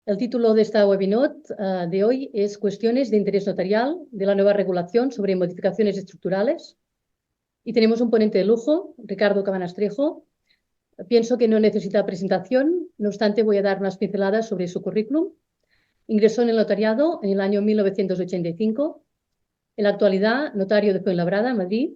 El título de esta webinar de hoy es Cuestiones de interés notarial de la nueva regulación sobre modificaciones estructurales. Y tenemos un ponente de lujo, Ricardo Cabanastrejo. Pienso que no necesita presentación, no obstante voy a dar unas pinceladas sobre su currículum. Ingresó en el notariado en el año 1985. En la actualidad, notario de Fuenlabrada, Madrid.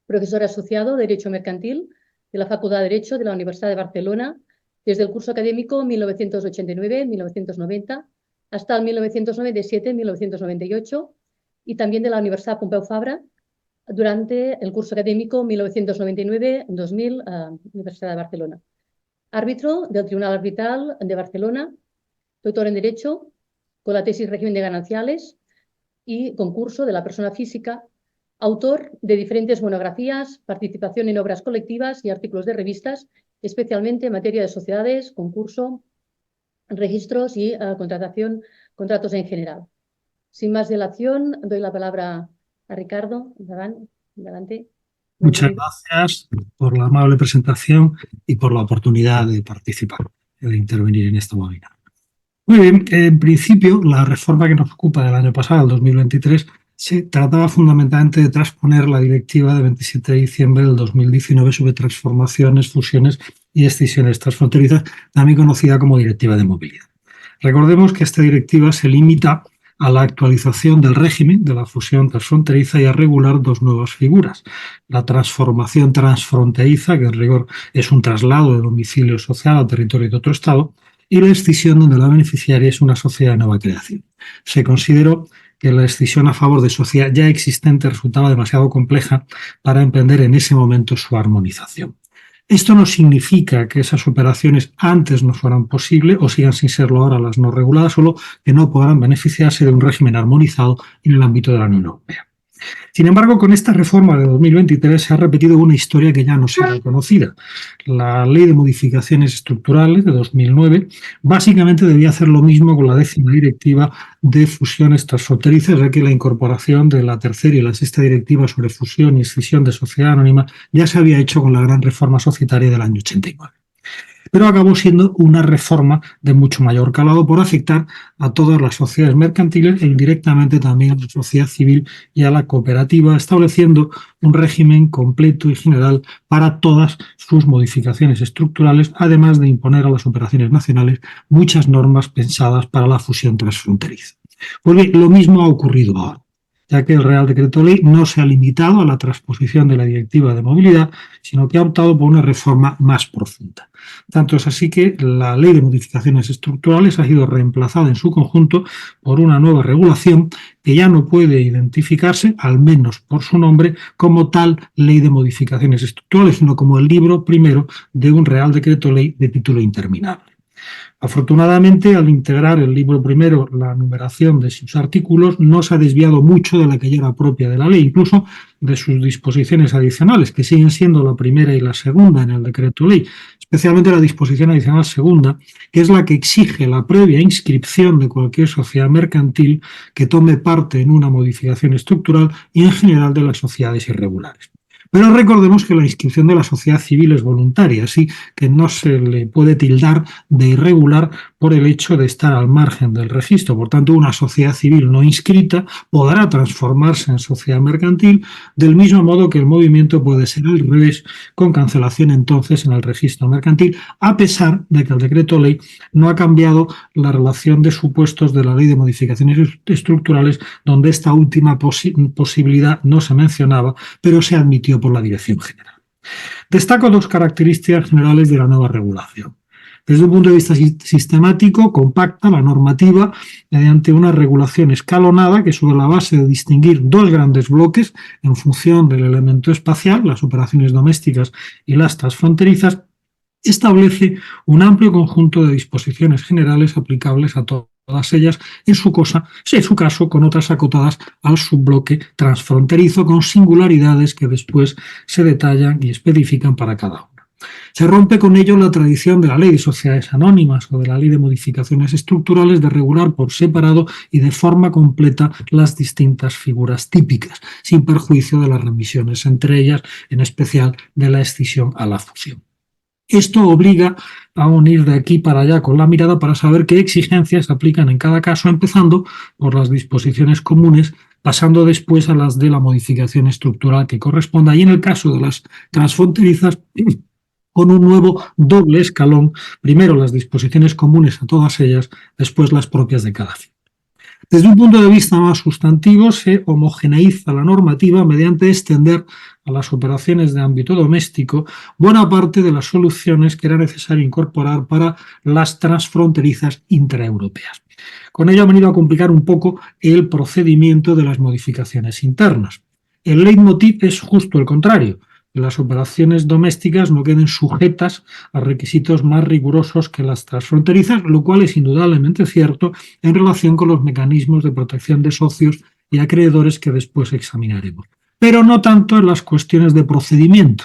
Profesor asociado de Derecho Mercantil de la Facultad de Derecho de la Universidad de Barcelona desde el curso académico 1989-1990 hasta el 1997-1998 y también de la Universidad Pompeu Fabra durante el curso académico 1999-2000, Universidad de Barcelona. Árbitro del Tribunal Arbitral de Barcelona, doctor en Derecho, con la tesis Régimen de Gananciales y concurso de la persona física, autor de diferentes monografías, participación en obras colectivas y artículos de revistas, especialmente en materia de sociedades, concurso, registros y contratos en general. Sin más dilación, doy la palabra a Ricardo. Adelante. Muchas gracias por la amable presentación y por la oportunidad de participar, de intervenir en esta webinar. Muy bien, en principio, la reforma que nos ocupa del año pasado, el 2023, se trataba fundamentalmente de transponer la directiva de 27 de diciembre del 2019 sobre transformaciones, fusiones y escisiones transfronterizas, también conocida como Directiva de Movilidad. Recordemos que esta directiva se limita a la actualización del régimen de la fusión transfronteriza y a regular dos nuevas figuras. La transformación transfronteriza, que en rigor es un traslado de domicilio social al territorio de otro Estado, y la escisión donde la beneficiaria es una sociedad de nueva creación. Se consideró que la escisión a favor de sociedad ya existente resultaba demasiado compleja para emprender en ese momento su armonización. Esto no significa que esas operaciones antes no fueran posibles o sigan sin serlo ahora las no reguladas, solo que no podrán beneficiarse de un régimen armonizado en el ámbito de la Unión Europea. Sin embargo, con esta reforma de 2023 se ha repetido una historia que ya no será conocida. La Ley de Modificaciones Estructurales de 2009 básicamente debía hacer lo mismo con la 10ª Directiva de Fusiones Transfronterizas, ya que la incorporación de la 3ª y la 6ª Directiva sobre fusión y escisión de sociedad anónima ya se había hecho con la gran reforma societaria del año 89. Pero acabó siendo una reforma de mucho mayor calado por afectar a todas las sociedades mercantiles e indirectamente también a la sociedad civil y a la cooperativa, estableciendo un régimen completo y general para todas sus modificaciones estructurales, además de imponer a las operaciones nacionales muchas normas pensadas para la fusión transfronteriza. Pues bien, lo mismo ha ocurrido ahora, ya que el Real Decreto Ley no se ha limitado a la transposición de la Directiva de Movilidad, sino que ha optado por una reforma más profunda. Tanto es así que la Ley de Modificaciones Estructurales ha sido reemplazada en su conjunto por una nueva regulación que ya no puede identificarse, al menos por su nombre, como tal Ley de Modificaciones Estructurales, sino como el libro primero de un Real Decreto Ley de título interminable. Afortunadamente, al integrar el libro primero la numeración de sus artículos, no se ha desviado mucho de la que ya era propia de la ley, incluso de sus disposiciones adicionales, que siguen siendo la primera y la segunda en el decreto ley, especialmente la disposición adicional segunda, que es la que exige la previa inscripción de cualquier sociedad mercantil que tome parte en una modificación estructural y en general de las sociedades irregulares. Pero recordemos que la inscripción de la sociedad civil es voluntaria, así que no se le puede tildar de irregular por el hecho de estar al margen del registro. Por tanto, una sociedad civil no inscrita podrá transformarse en sociedad mercantil, del mismo modo que el movimiento puede ser al revés, con cancelación entonces en el registro mercantil, a pesar de que el decreto ley no ha cambiado la relación de supuestos de la Ley de Modificaciones Estructurales, donde esta última posibilidad no se mencionaba, pero se admitió por la Dirección General. Destaco dos características generales de la nueva regulación. Desde un punto de vista sistemático, compacta la normativa mediante una regulación escalonada que, sobre la base de distinguir dos grandes bloques en función del elemento espacial, las operaciones domésticas y las transfronterizas, establece un amplio conjunto de disposiciones generales aplicables a todas ellas, en su caso con otras acotadas al subbloque transfronterizo, con singularidades que después se detallan y especifican para cada uno. Se rompe con ello la tradición de la Ley de Sociedades Anónimas o de la Ley de Modificaciones Estructurales de regular por separado y de forma completa las distintas figuras típicas, sin perjuicio de las remisiones entre ellas, en especial de la escisión a la fusión. Esto obliga a unir de aquí para allá con la mirada para saber qué exigencias se aplican en cada caso, empezando por las disposiciones comunes, pasando después a las de la modificación estructural que corresponda, y en el caso de las transfronterizas, con un nuevo doble escalón, primero las disposiciones comunes a todas ellas, después las propias de cada fin. Desde un punto de vista más sustantivo, se homogeneiza la normativa mediante extender a las operaciones de ámbito doméstico buena parte de las soluciones que era necesario incorporar para las transfronterizas intraeuropeas. Con ello ha venido a complicar un poco el procedimiento de las modificaciones internas. El leitmotiv es justo el contrario: que las operaciones domésticas no queden sujetas a requisitos más rigurosos que las transfronterizas, lo cual es indudablemente cierto en relación con los mecanismos de protección de socios y acreedores que después examinaremos. Pero no tanto en las cuestiones de procedimiento,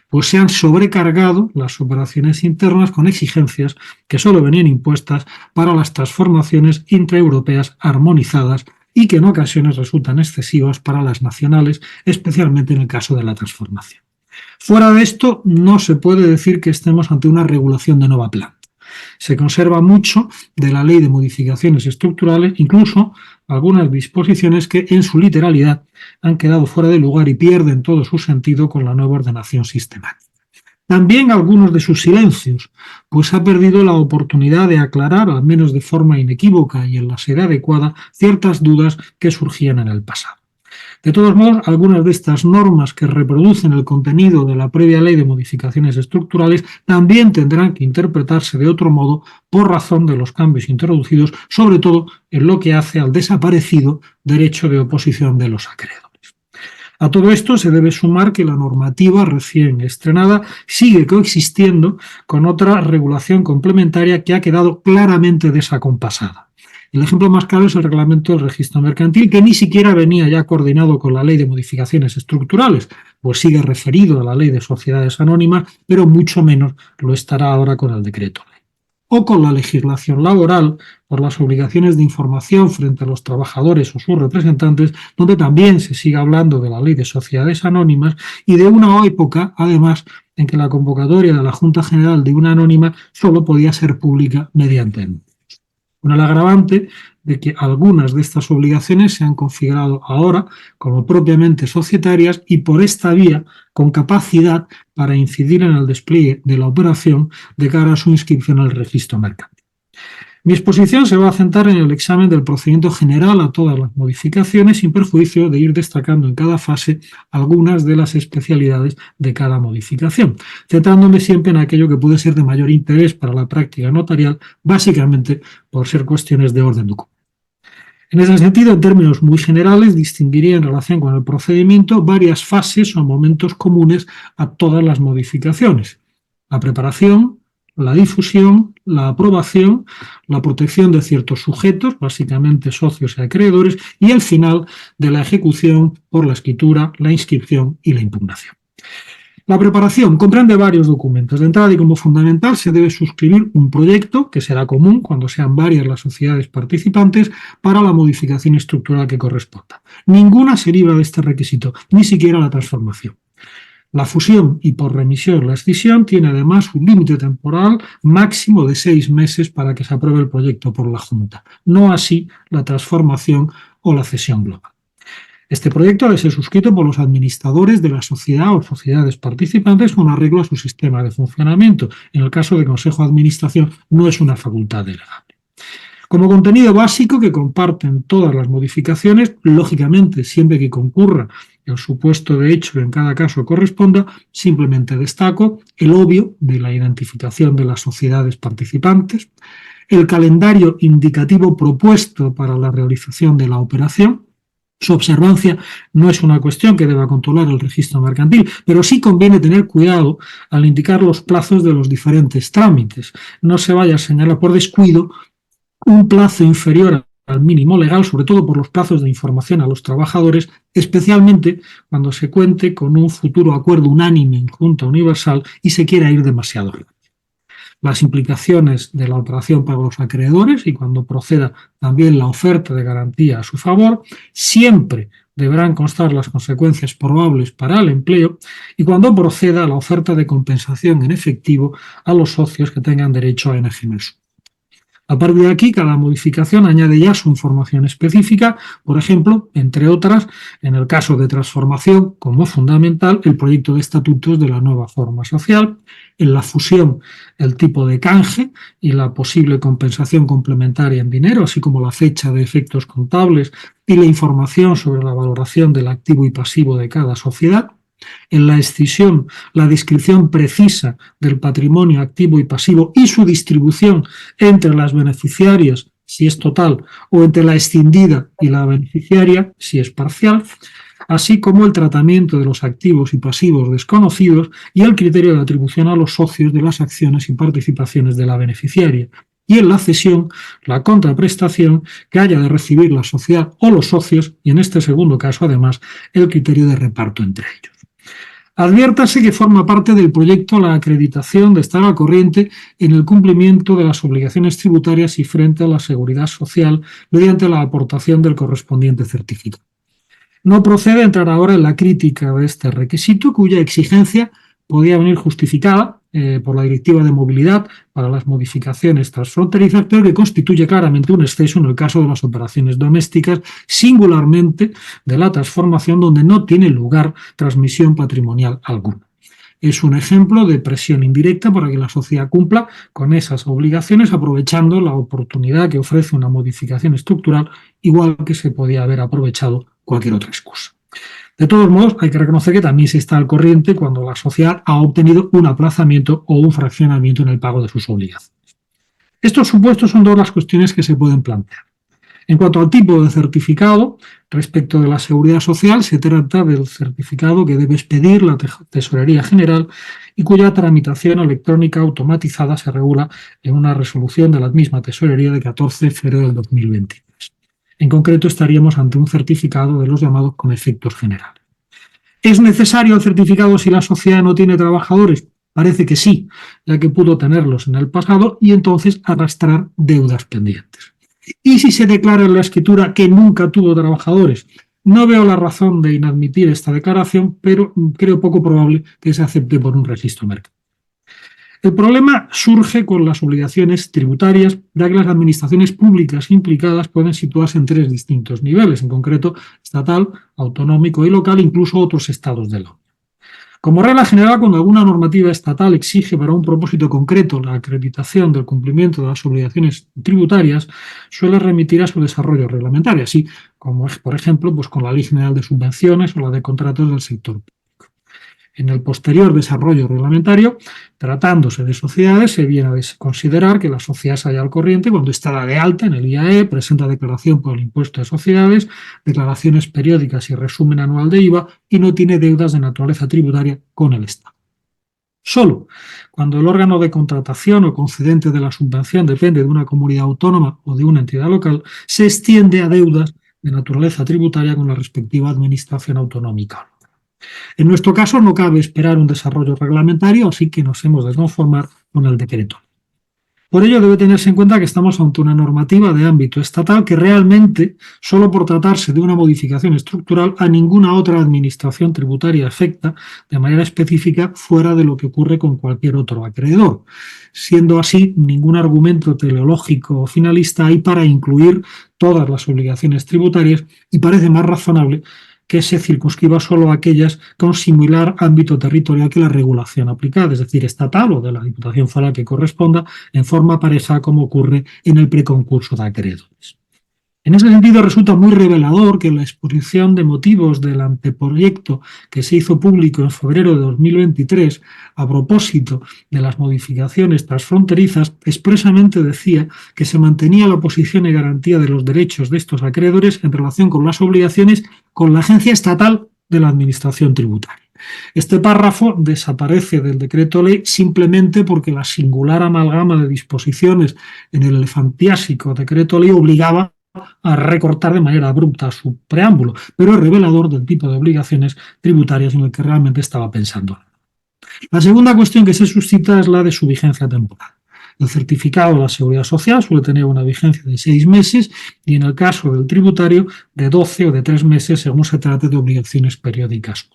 pues se han sobrecargado las operaciones internas con exigencias que solo venían impuestas para las transformaciones intraeuropeas armonizadas y que en ocasiones resultan excesivas para las nacionales, especialmente en el caso de la transformación. Fuera de esto, no se puede decir que estemos ante una regulación de nueva planta. Se conserva mucho de la Ley de Modificaciones Estructurales, incluso algunas disposiciones que en su literalidad han quedado fuera de lugar y pierden todo su sentido con la nueva ordenación sistemática. También algunos de sus silencios, pues ha perdido la oportunidad de aclarar, al menos de forma inequívoca y en la sede adecuada, ciertas dudas que surgían en el pasado. De todos modos, algunas de estas normas que reproducen el contenido de la previa Ley de Modificaciones Estructurales también tendrán que interpretarse de otro modo por razón de los cambios introducidos, sobre todo en lo que hace al desaparecido derecho de oposición de los acreedores. A todo esto se debe sumar que la normativa recién estrenada sigue coexistiendo con otra regulación complementaria que ha quedado claramente desacompasada. El ejemplo más claro es el reglamento del registro mercantil, que ni siquiera venía ya coordinado con la Ley de Modificaciones Estructurales, pues sigue referido a la Ley de Sociedades Anónimas, pero mucho menos lo estará ahora con el decreto ley. O con la legislación laboral, por las obligaciones de información frente a los trabajadores o sus representantes, donde también se sigue hablando de la Ley de Sociedades Anónimas y de una época, además, en que la convocatoria de la Junta General de una anónima solo podía ser pública mediante él. Con el agravante de que algunas de estas obligaciones se han configurado ahora como propiamente societarias y por esta vía con capacidad para incidir en el despliegue de la operación de cara a su inscripción al registro mercantil. Mi exposición se va a centrar en el examen del procedimiento general a todas las modificaciones, sin perjuicio de ir destacando en cada fase algunas de las especialidades de cada modificación, centrándome siempre en aquello que puede ser de mayor interés para la práctica notarial, básicamente por ser cuestiones de orden documento. En ese sentido, en términos muy generales, distinguiría en relación con el procedimiento varias fases o momentos comunes a todas las modificaciones: la preparación, la difusión, la aprobación, la protección de ciertos sujetos, básicamente socios y acreedores, y el final de la ejecución por la escritura, la inscripción y la impugnación. La preparación comprende varios documentos. De entrada y como fundamental se debe suscribir un proyecto, que será común cuando sean varias las sociedades participantes, para la modificación estructural que corresponda. Ninguna se libra de este requisito, ni siquiera la transformación. La fusión y por remisión la escisión tiene además un límite temporal máximo de 6 meses para que se apruebe el proyecto por la Junta, no así la transformación o la cesión global. Este proyecto debe ser suscrito por los administradores de la sociedad o sociedades participantes con arreglo a su sistema de funcionamiento. En el caso de Consejo de Administración no es una facultad delegable. Como contenido básico que comparten todas las modificaciones, lógicamente siempre que concurra el supuesto de hecho que en cada caso corresponda, simplemente destaco el obvio de la identificación de las sociedades participantes, el calendario indicativo propuesto para la realización de la operación. Su observancia no es una cuestión que deba controlar el registro mercantil, pero sí conviene tener cuidado al indicar los plazos de los diferentes trámites. No se vaya a señalar por descuido un plazo inferior al mínimo legal, sobre todo por los plazos de información a los trabajadores, especialmente cuando se cuente con un futuro acuerdo unánime en Junta Universal y se quiera ir demasiado rápido. Las implicaciones de la operación para los acreedores y cuando proceda también la oferta de garantía a su favor, siempre deberán constar las consecuencias probables para el empleo y cuando proceda la oferta de compensación en efectivo a los socios que tengan derecho a NG-. A partir de aquí, cada modificación añade ya su información específica, por ejemplo, entre otras, en el caso de transformación, como fundamental, el proyecto de estatutos de la nueva forma social, en la fusión, el tipo de canje y la posible compensación complementaria en dinero, así como la fecha de efectos contables y la información sobre la valoración del activo y pasivo de cada sociedad. En la escisión, la descripción precisa del patrimonio activo y pasivo y su distribución entre las beneficiarias, si es total, o entre la escindida y la beneficiaria, si es parcial, así como el tratamiento de los activos y pasivos desconocidos y el criterio de atribución a los socios de las acciones y participaciones de la beneficiaria. Y en la cesión, la contraprestación que haya de recibir la sociedad o los socios, y en este segundo caso, además, el criterio de reparto entre ellos. Adviértase que forma parte del proyecto la acreditación de estar al corriente en el cumplimiento de las obligaciones tributarias y frente a la seguridad social mediante la aportación del correspondiente certificado. No procede entrar ahora en la crítica de este requisito, cuya exigencia podía venir justificada por la Directiva de Movilidad para las modificaciones transfronterizas, pero que constituye claramente un exceso en el caso de las operaciones domésticas, singularmente de la transformación donde no tiene lugar transmisión patrimonial alguna. Es un ejemplo de presión indirecta para que la sociedad cumpla con esas obligaciones, aprovechando la oportunidad que ofrece una modificación estructural, igual que se podía haber aprovechado cualquier otra excusa. De todos modos, hay que reconocer que también se está al corriente cuando la sociedad ha obtenido un aplazamiento o un fraccionamiento en el pago de sus obligaciones. Estos supuestos son todas las cuestiones que se pueden plantear. En cuanto al tipo de certificado, respecto de la seguridad social, se trata del certificado que debe expedir la Tesorería General y cuya tramitación electrónica automatizada se regula en una resolución de la misma Tesorería de 14 de febrero del 2023. En concreto, estaríamos ante un certificado de los llamados con efectos generales. ¿Es necesario el certificado si la sociedad no tiene trabajadores? Parece que sí, ya que pudo tenerlos en el pasado y entonces arrastrar deudas pendientes. ¿Y si se declara en la escritura que nunca tuvo trabajadores? No veo la razón de inadmitir esta declaración, pero creo poco probable que se acepte por un registro mercantil. El problema surge con las obligaciones tributarias, ya que las administraciones públicas implicadas pueden situarse en tres distintos niveles, en concreto estatal, autonómico y local, incluso otros estados de la Unión. Como regla general, cuando alguna normativa estatal exige para un propósito concreto la acreditación del cumplimiento de las obligaciones tributarias, suele remitir a su desarrollo reglamentario, así como, por ejemplo, con la Ley General de Subvenciones o la de Contratos del Sector Público. En el posterior desarrollo reglamentario, tratándose de sociedades, se viene a considerar que la sociedad se halla al corriente cuando está de alta en el IAE, presenta declaración por el impuesto de sociedades, declaraciones periódicas y resumen anual de IVA y no tiene deudas de naturaleza tributaria con el Estado. Solo cuando el órgano de contratación o concedente de la subvención depende de una comunidad autónoma o de una entidad local, se extiende a deudas de naturaleza tributaria con la respectiva administración autonómica. En nuestro caso no cabe esperar un desarrollo reglamentario, así que nos hemos de conformar con el decreto. Por ello debe tenerse en cuenta que estamos ante una normativa de ámbito estatal que realmente, solo por tratarse de una modificación estructural, a ninguna otra administración tributaria afecta de manera específica fuera de lo que ocurre con cualquier otro acreedor. Siendo así, ningún argumento teleológico o finalista hay para incluir todas las obligaciones tributarias y parece más razonable que se circunscriba solo a aquellas con similar ámbito territorial que la regulación aplicada, es decir, estatal o de la Diputación Foral que corresponda, en forma pareja como ocurre en el preconcurso de acreedores. En ese sentido, resulta muy revelador que la exposición de motivos del anteproyecto que se hizo público en febrero de 2023 a propósito de las modificaciones transfronterizas expresamente decía que se mantenía la posición y garantía de los derechos de estos acreedores en relación con las obligaciones con la Agencia Estatal de la Administración Tributaria. Este párrafo desaparece del decreto ley simplemente porque la singular amalgama de disposiciones en el elefantiásico decreto ley obligaba a recortar de manera abrupta su preámbulo, pero es revelador del tipo de obligaciones tributarias en el que realmente estaba pensando. La segunda cuestión que se suscita es la de su vigencia temporal. El certificado de la Seguridad Social suele tener una vigencia de 6 meses y en el caso del tributario de 12 o de 3 meses según se trate de obligaciones periódicas.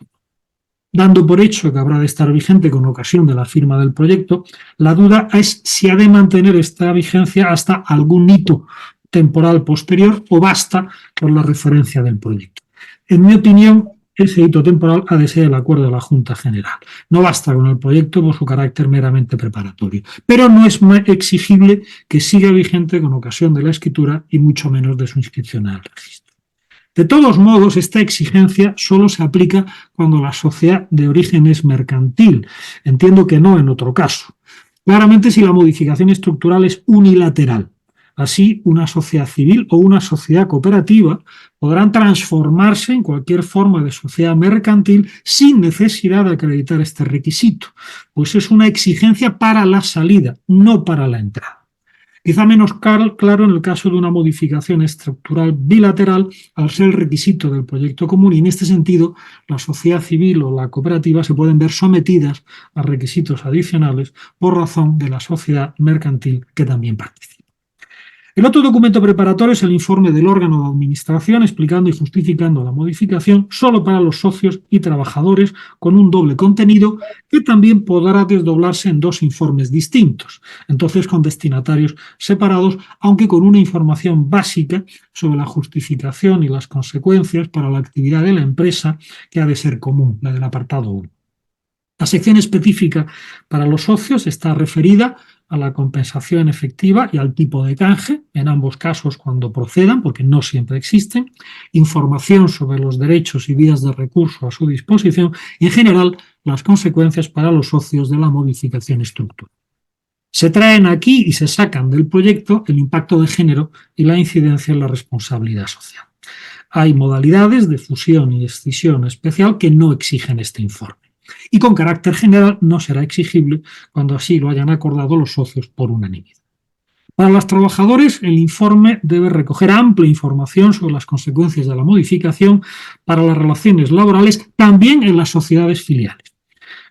Dando por hecho que habrá de estar vigente con ocasión de la firma del proyecto, la duda es si ha de mantener esta vigencia hasta algún hito temporal posterior o basta con la referencia del proyecto. En mi opinión, ese hito temporal ha de ser el acuerdo de la Junta General. No basta con el proyecto por su carácter meramente preparatorio, pero no es exigible que siga vigente con ocasión de la escritura y mucho menos de su inscripción al registro. De todos modos, esta exigencia solo se aplica cuando la sociedad de origen es mercantil. Entiendo que no en otro caso. Claramente, si la modificación estructural es unilateral. Así, una sociedad civil o una sociedad cooperativa podrán transformarse en cualquier forma de sociedad mercantil sin necesidad de acreditar este requisito, pues es una exigencia para la salida, no para la entrada. Quizá menos claro en el caso de una modificación estructural bilateral al ser el requisito del proyecto común y en este sentido la sociedad civil o la cooperativa se pueden ver sometidas a requisitos adicionales por razón de la sociedad mercantil que también participa. El otro documento preparatorio es el informe del órgano de administración explicando y justificando la modificación solo para los socios y trabajadores con un doble contenido que también podrá desdoblarse en 2 informes distintos, entonces con destinatarios separados, aunque con una información básica sobre la justificación y las consecuencias para la actividad de la empresa que ha de ser común, la del apartado 1. La sección específica para los socios está referida a la compensación efectiva y al tipo de canje, en ambos casos cuando procedan, porque no siempre existen, información sobre los derechos y vías de recurso a su disposición y, en general, las consecuencias para los socios de la modificación estructural. Se traen aquí y se sacan del proyecto el impacto de género y la incidencia en la responsabilidad social. Hay modalidades de fusión y escisión especial que no exigen este informe. Y con carácter general no será exigible cuando así lo hayan acordado los socios por unanimidad. Para los trabajadores, el informe debe recoger amplia información sobre las consecuencias de la modificación para las relaciones laborales, también en las sociedades filiales.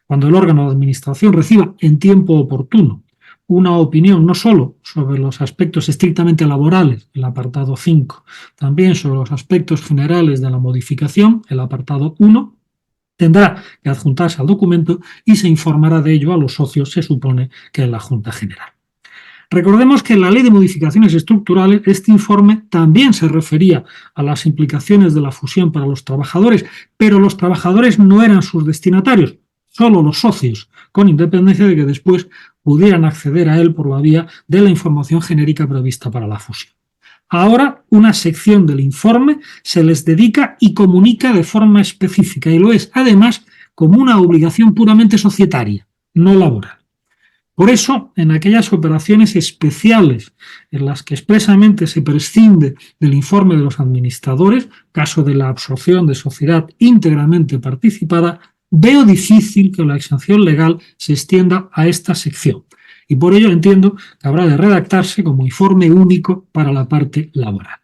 Cuando el órgano de administración reciba en tiempo oportuno una opinión no solo sobre los aspectos estrictamente laborales, el apartado 5, también sobre los aspectos generales de la modificación, el apartado 1, tendrá que adjuntarse al documento y se informará de ello a los socios, se supone que en la Junta General. Recordemos que en la Ley de Modificaciones Estructurales este informe también se refería a las implicaciones de la fusión para los trabajadores, pero los trabajadores no eran sus destinatarios, solo los socios, con independencia de que después pudieran acceder a él por la vía de la información genérica prevista para la fusión. Ahora, una sección del informe se les dedica y comunica de forma específica y lo es, además, como una obligación puramente societaria, no laboral. Por eso, en aquellas operaciones especiales en las que expresamente se prescinde del informe de los administradores, caso de la absorción de sociedad íntegramente participada, veo difícil que la exención legal se extienda a esta sección. Y por ello entiendo que habrá de redactarse como informe único para la parte laboral.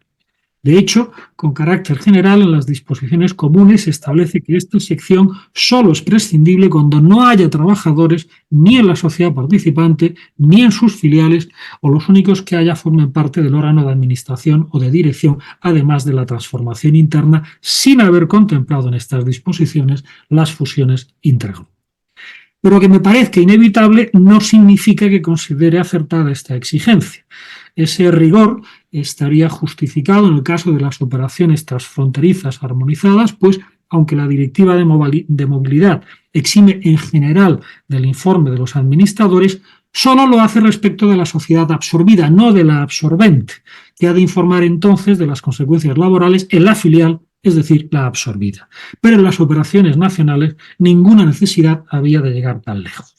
De hecho, con carácter general, en las disposiciones comunes se establece que esta sección solo es prescindible cuando no haya trabajadores ni en la sociedad participante, ni en sus filiales, o los únicos que haya formen parte del órgano de administración o de dirección, además de la transformación interna, sin haber contemplado en estas disposiciones las fusiones intergrupos. Pero que me parezca inevitable no significa que considere acertada esta exigencia. Ese rigor estaría justificado en el caso de las operaciones transfronterizas armonizadas, pues aunque la Directiva de Movilidad exime en general del informe de los administradores, solo lo hace respecto de la sociedad absorbida, no de la absorbente, que ha de informar entonces de las consecuencias laborales en la filial, es decir, la absorbida. Pero en las operaciones nacionales ninguna necesidad había de llegar tan lejos.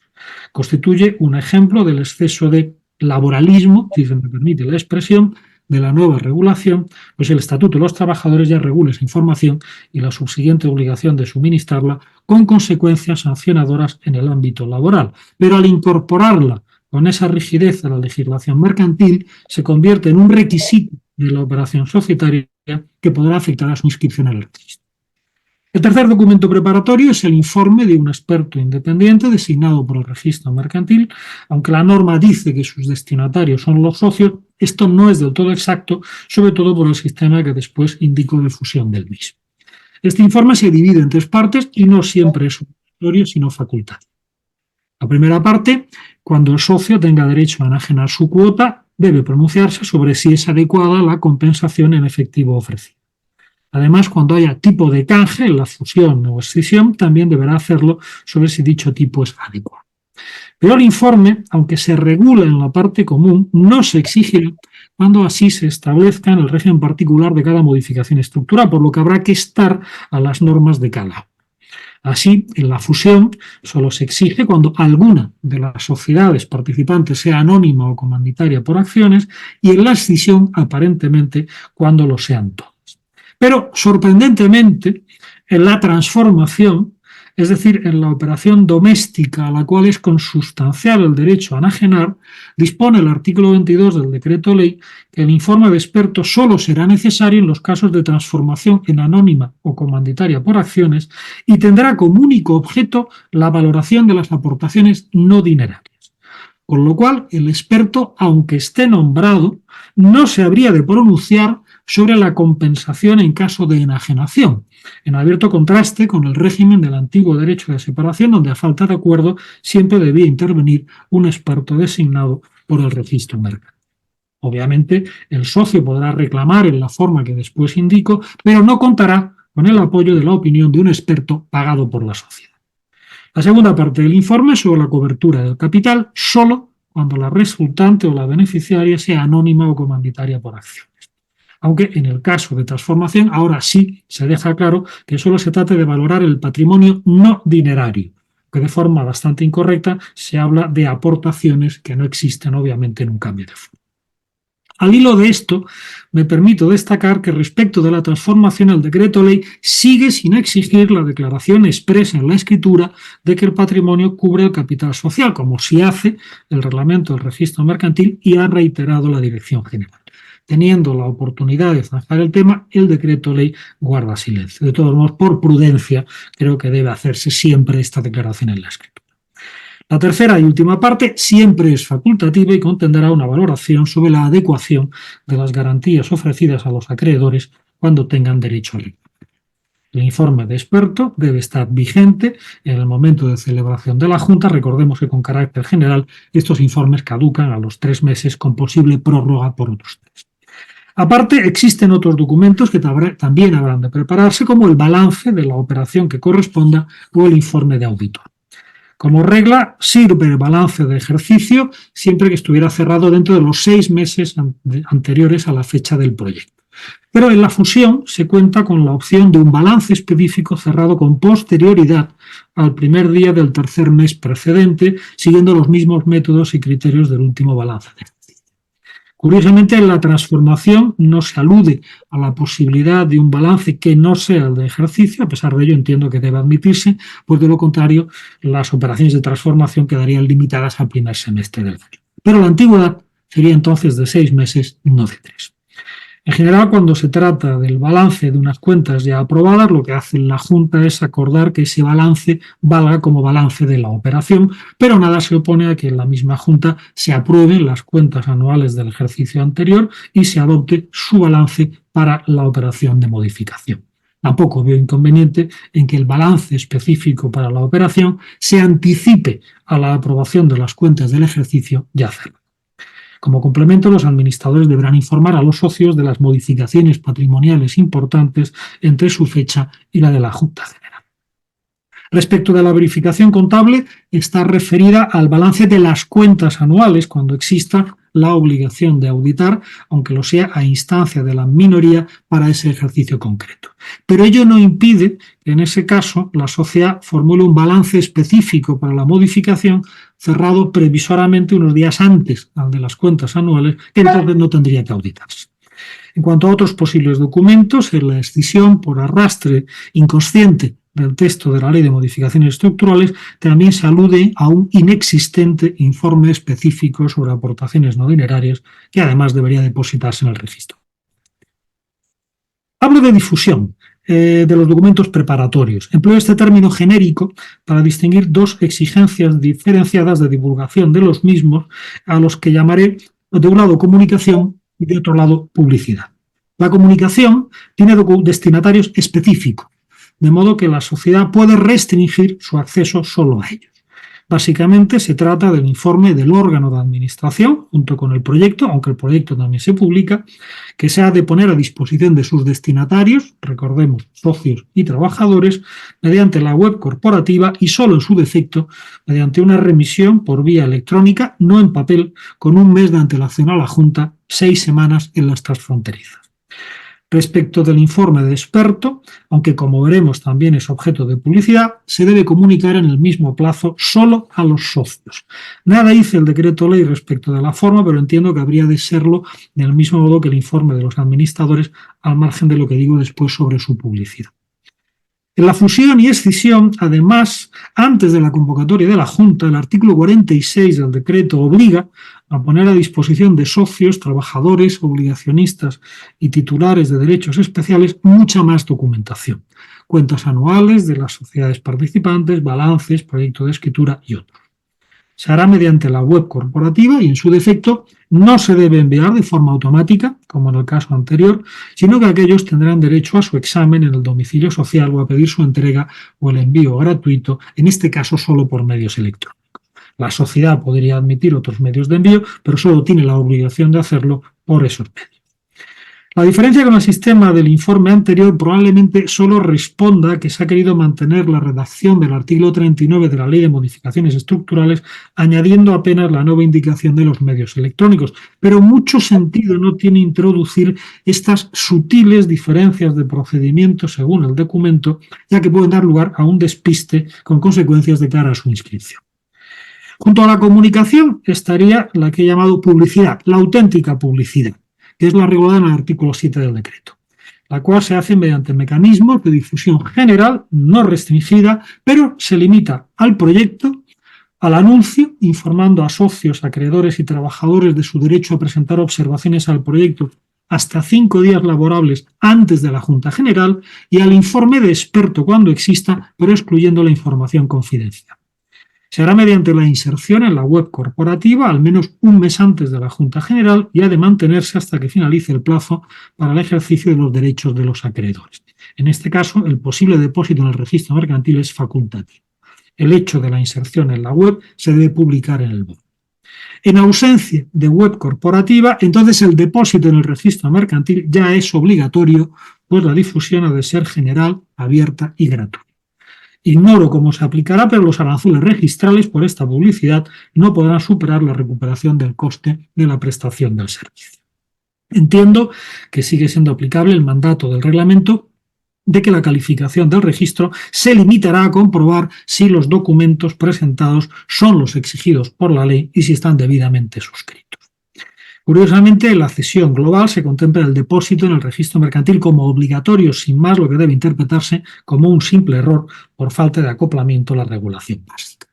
Constituye un ejemplo del exceso de laboralismo, si se me permite la expresión, de la nueva regulación, pues el Estatuto de los Trabajadores ya regula esa información y la subsiguiente obligación de suministrarla con consecuencias sancionadoras en el ámbito laboral. Pero al incorporarla con esa rigidez a la legislación mercantil, se convierte en un requisito de la operación societaria que podrá afectar a su inscripción en el registro. El tercer documento preparatorio es el informe de un experto independiente designado por el registro mercantil. Aunque la norma dice que sus destinatarios son los socios, esto no es del todo exacto, sobre todo por el sistema que después indico de fusión del mismo. Este informe se divide en 3 partes y no siempre es obligatorio, sino facultativo. La primera parte, cuando el socio tenga derecho a enajenar su cuota, debe pronunciarse sobre si es adecuada la compensación en efectivo ofrecida. Además, cuando haya tipo de canje en la fusión o escisión, también deberá hacerlo sobre si dicho tipo es adecuado. Pero el informe, aunque se regula en la parte común, no se exigirá cuando así se establezca en el régimen particular de cada modificación estructural, por lo que habrá que estar a las normas de cada. Así, en la fusión solo se exige cuando alguna de las sociedades participantes sea anónima o comanditaria por acciones, y en la escisión, aparentemente, cuando lo sean todas. Pero, sorprendentemente, en la transformación, es decir, en la operación doméstica a la cual es consustancial el derecho a enajenar, dispone el artículo 22 del decreto ley que el informe de experto solo será necesario en los casos de transformación en anónima o comanditaria por acciones y tendrá como único objeto la valoración de las aportaciones no dinerarias. Con lo cual, el experto, aunque esté nombrado, no se habría de pronunciar sobre la compensación en caso de enajenación, en abierto contraste con el régimen del antiguo derecho de separación, donde a falta de acuerdo siempre debía intervenir un experto designado por el registro mercantil. Obviamente, el socio podrá reclamar en la forma que después indico, pero no contará con el apoyo de la opinión de un experto pagado por la sociedad. La segunda parte del informe es sobre la cobertura del capital, solo cuando la resultante o la beneficiaria sea anónima o comanditaria por acciones. Aunque en el caso de transformación, ahora sí se deja claro que solo se trata de valorar el patrimonio no dinerario, que de forma bastante incorrecta se habla de aportaciones que no existen obviamente en un cambio de fondo. Al hilo de esto, me permito destacar que respecto de la transformación, el decreto ley sigue sin exigir la declaración expresa en la escritura de que el patrimonio cubre el capital social, como sí hace el reglamento del registro mercantil y ha reiterado la Dirección General. Teniendo la oportunidad de zanjar el tema, el decreto ley guarda silencio. De todos modos, por prudencia, creo que debe hacerse siempre esta declaración en la escritura. La tercera y última parte siempre es facultativa y contendrá una valoración sobre la adecuación de las garantías ofrecidas a los acreedores cuando tengan derecho a reclamar. El informe de experto debe estar vigente en el momento de celebración de la Junta. Recordemos que con carácter general estos informes caducan a los 3 meses con posible prórroga por otros 3. Aparte, existen otros documentos que también habrán de prepararse, como el balance de la operación que corresponda o el informe de auditor. Como regla, sirve el balance de ejercicio siempre que estuviera cerrado dentro de los 6 meses anteriores a la fecha del proyecto. Pero en la fusión se cuenta con la opción de un balance específico cerrado con posterioridad al primer día del tercer mes precedente, siguiendo los mismos métodos y criterios del último balance de ejercicio. Curiosamente, en la transformación no se alude a la posibilidad de un balance que no sea el de ejercicio. A pesar de ello, entiendo que debe admitirse, pues de lo contrario, las operaciones de transformación quedarían limitadas al primer semestre del año. Pero la antigüedad sería entonces de 6 meses, no de 3. En general, cuando se trata del balance de unas cuentas ya aprobadas, lo que hace la Junta es acordar que ese balance valga como balance de la operación, pero nada se opone a que en la misma Junta se aprueben las cuentas anuales del ejercicio anterior y se adopte su balance para la operación de modificación. Tampoco veo inconveniente en que el balance específico para la operación se anticipe a la aprobación de las cuentas del ejercicio ya cerrado. Como complemento, los administradores deberán informar a los socios de las modificaciones patrimoniales importantes entre su fecha y la de la Junta General. Respecto de la verificación contable, está referida al balance de las cuentas anuales cuando exista la obligación de auditar, aunque lo sea a instancia de la minoría para ese ejercicio concreto. Pero ello no impide que en ese caso la sociedad formule un balance específico para la modificación cerrado previsoriamente unos días antes al de las cuentas anuales, que entonces no tendría que auditarse. En cuanto a otros posibles documentos, en la escisión por arrastre inconsciente del texto de la Ley de Modificaciones Estructurales, también se alude a un inexistente informe específico sobre aportaciones no dinerarias que además debería depositarse en el registro. Hablo de difusión. de los documentos preparatorios. Empleo este término genérico para distinguir dos exigencias diferenciadas de divulgación de los mismos, a los que llamaré, de un lado, comunicación y de otro lado, publicidad. La comunicación tiene destinatarios específicos, de modo que la sociedad puede restringir su acceso solo a ellos. Básicamente se trata del informe del órgano de administración junto con el proyecto, aunque el proyecto también se publica, que se ha de poner a disposición de sus destinatarios, recordemos, socios y trabajadores, mediante la web corporativa y solo en su defecto mediante una remisión por vía electrónica, no en papel, con un mes de antelación a la Junta, 6 semanas en las transfronterizas. Respecto del informe de experto, aunque como veremos también es objeto de publicidad, se debe comunicar en el mismo plazo solo a los socios. Nada dice el decreto ley respecto de la forma, pero entiendo que habría de serlo del mismo modo que el informe de los administradores, al margen de lo que digo después sobre su publicidad. En la fusión y escisión, además, antes de la convocatoria de la Junta, el artículo 46 del decreto obliga a poner a disposición de socios, trabajadores, obligacionistas y titulares de derechos especiales mucha más documentación. Cuentas anuales de las sociedades participantes, balances, proyecto de escritura y otros. Se hará mediante la web corporativa y, en su defecto, no se debe enviar de forma automática, como en el caso anterior, sino que aquellos tendrán derecho a su examen en el domicilio social o a pedir su entrega o el envío gratuito, en este caso solo por medios electrónicos. La sociedad podría admitir otros medios de envío, pero solo tiene la obligación de hacerlo por esos medios. La diferencia con el sistema del informe anterior probablemente solo responda a que se ha querido mantener la redacción del artículo 39 de la Ley de Modificaciones Estructurales, añadiendo apenas la nueva indicación de los medios electrónicos, pero mucho sentido no tiene introducir estas sutiles diferencias de procedimiento según el documento, ya que pueden dar lugar a un despiste con consecuencias de cara a su inscripción. Junto a la comunicación estaría la que he llamado publicidad, la auténtica publicidad, que es la regulada en el artículo 7 del decreto, la cual se hace mediante mecanismos de difusión general, no restringida, pero se limita al proyecto, al anuncio, informando a socios, acreedores y trabajadores de su derecho a presentar observaciones al proyecto hasta 5 días laborables antes de la Junta General, y al informe de experto cuando exista, pero excluyendo la información confidencial. Se hará mediante la inserción en la web corporativa al menos un mes antes de la Junta General y ha de mantenerse hasta que finalice el plazo para el ejercicio de los derechos de los acreedores. En este caso, el posible depósito en el registro mercantil es facultativo. El hecho de la inserción en la web se debe publicar en el BOE. En ausencia de web corporativa, entonces el depósito en el registro mercantil ya es obligatorio, pues la difusión ha de ser general, abierta y gratuita. Ignoro cómo se aplicará, pero los aranceles registrales por esta publicidad no podrán superar la recuperación del coste de la prestación del servicio. Entiendo que sigue siendo aplicable el mandato del reglamento de que la calificación del registro se limitará a comprobar si los documentos presentados son los exigidos por la ley y si están debidamente suscritos. Curiosamente, en la cesión global se contempla el depósito en el registro mercantil como obligatorio, sin más, lo que debe interpretarse como un simple error por falta de acoplamiento a la regulación básica.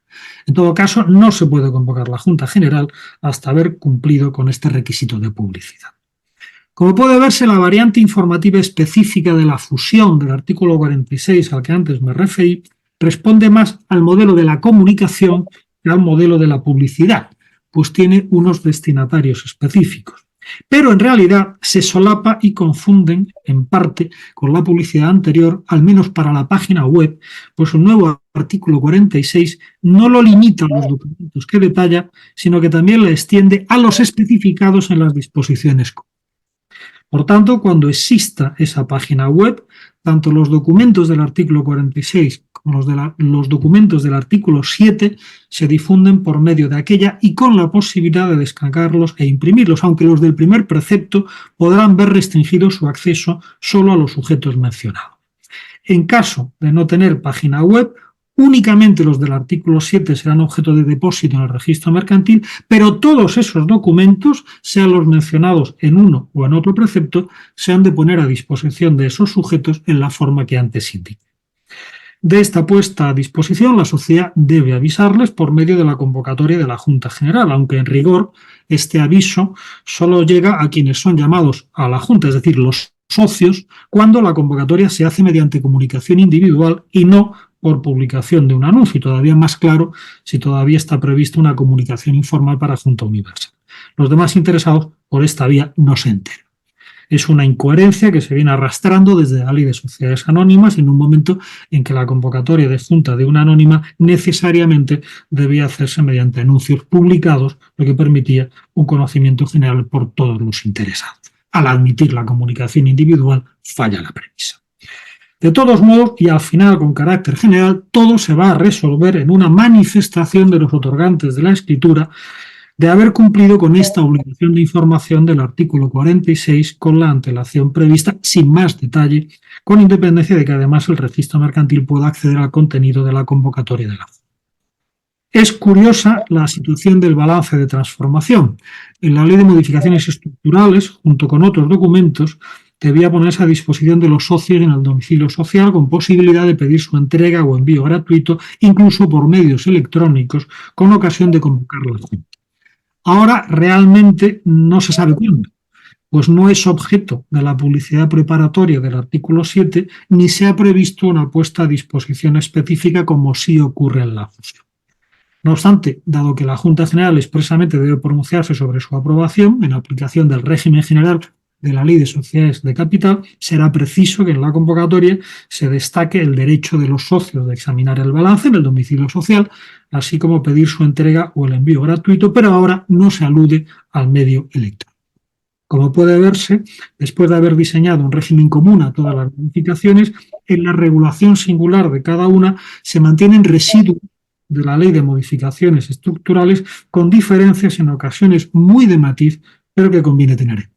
En todo caso, no se puede convocar la Junta General hasta haber cumplido con este requisito de publicidad. Como puede verse, la variante informativa específica de la fusión del artículo 46 al que antes me referí responde más al modelo de la comunicación que al modelo de la publicidad, pues tiene unos destinatarios específicos. Pero en realidad se solapa y confunden en parte con la publicidad anterior, al menos para la página web, pues el nuevo artículo 46 no lo limita a los documentos que detalla, sino que también la extiende a los especificados en las disposiciones. Por tanto, cuando exista esa página web, tanto los documentos del artículo 46 como los documentos del artículo 7 se difunden por medio de aquella y con la posibilidad de descargarlos e imprimirlos, aunque los del primer precepto podrán ver restringido su acceso solo a los sujetos mencionados. En caso de no tener página web, únicamente los del artículo 7 serán objeto de depósito en el registro mercantil, pero todos esos documentos, sean los mencionados en uno o en otro precepto, se han de poner a disposición de esos sujetos en la forma que antes indiqué. De esta puesta a disposición, la sociedad debe avisarles por medio de la convocatoria de la Junta General, aunque en rigor este aviso solo llega a quienes son llamados a la Junta, es decir, los socios cuando la convocatoria se hace mediante comunicación individual y no por publicación de un anuncio, y todavía más claro si todavía está prevista una comunicación informal para Junta Universal. Los demás interesados por esta vía no se enteran. Es una incoherencia que se viene arrastrando desde la Ley de Sociedades Anónimas en un momento en que la convocatoria de junta de una anónima necesariamente debía hacerse mediante anuncios publicados, lo que permitía un conocimiento general por todos los interesados. Al admitir la comunicación individual, falla la premisa. De todos modos, y al final con carácter general, todo se va a resolver en una manifestación de los otorgantes de la escritura de haber cumplido con esta obligación de información del artículo 46 con la antelación prevista sin más detalle, con independencia de que además el registro mercantil pueda acceder al contenido de la convocatoria de la Junta. Es curiosa la situación del balance de transformación. En la Ley de Modificaciones Estructurales, junto con otros documentos, debía ponerse a disposición de los socios en el domicilio social con posibilidad de pedir su entrega o envío gratuito, incluso por medios electrónicos, con ocasión de convocar la Junta. Ahora realmente no se sabe cuándo, pues no es objeto de la publicidad preparatoria del artículo 7 ni se ha previsto una puesta a disposición específica como sí ocurre en la fusión. No obstante, dado que la Junta General expresamente debe pronunciarse sobre su aprobación en aplicación del régimen general de la Ley de Sociedades de Capital, será preciso que en la convocatoria se destaque el derecho de los socios de examinar el balance en el domicilio social, así como pedir su entrega o el envío gratuito, pero ahora no se alude al medio electrónico. Como puede verse, después de haber diseñado un régimen común a todas las modificaciones, en la regulación singular de cada una se mantienen residuos de la Ley de Modificaciones Estructurales con diferencias en ocasiones muy de matiz, pero que conviene tener en cuenta.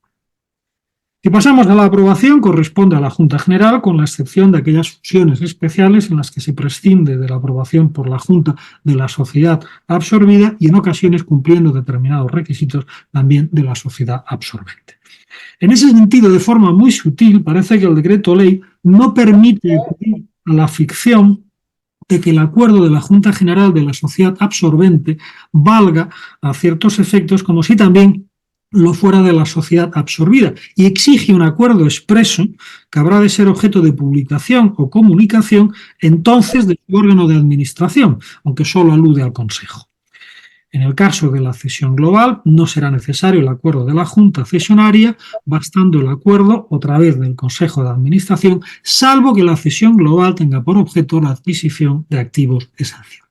Si pasamos a la aprobación, corresponde a la Junta General, con la excepción de aquellas fusiones especiales en las que se prescinde de la aprobación por la Junta de la sociedad absorbida y en ocasiones, cumpliendo determinados requisitos, también de la sociedad absorbente. En ese sentido, de forma muy sutil, parece que el decreto ley no permite acudir a la ficción de que el acuerdo de la Junta General de la sociedad absorbente valga a ciertos efectos como si también lo fuera de la sociedad absorbida, y exige un acuerdo expreso que habrá de ser objeto de publicación o comunicación entonces de su órgano de administración, aunque solo alude al Consejo. En el caso de la cesión global, no será necesario el acuerdo de la Junta cesionaria, bastando el acuerdo otra vez del Consejo de Administración, salvo que la cesión global tenga por objeto la adquisición de activos esenciales.